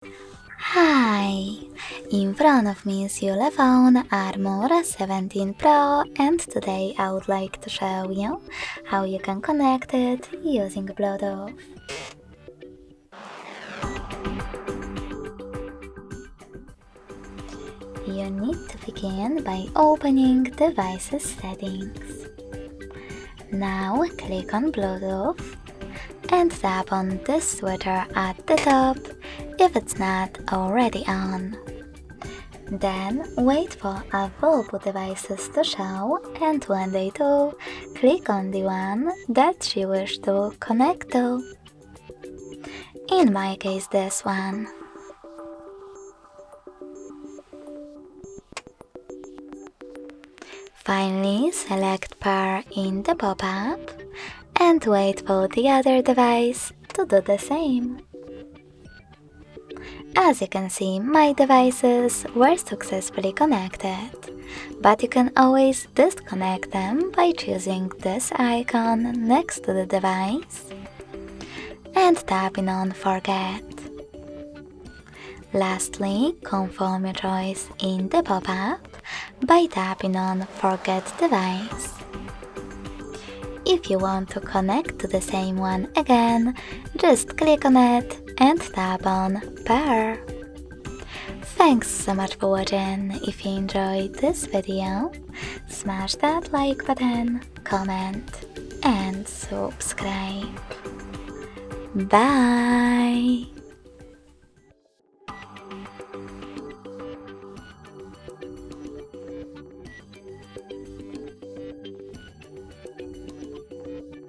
Hi! In front of me is ULEFONE Armor 17 Pro, and today I would like to show you how you can connect it using Bluetooth. You need to begin by opening Devices Settings. Now click on Bluetooth and tap on this switcher at the top if it's not already on. Then wait for available devices to show, and when they do, click on the one that you wish to connect to. In my case, this one. Finally, select Pair in the pop-up and wait for the other device to do the same. As you can see, my devices were successfully connected, but you can always disconnect them by choosing this icon next to the device and tapping on Forget. Lastly, confirm your choice in the pop-up by tapping on Forget Device. If you want to connect to the same one again, just click on it and tap on Pair. Thanks so much for watching. If you enjoyed this video, smash that like button, comment and subscribe. Bye!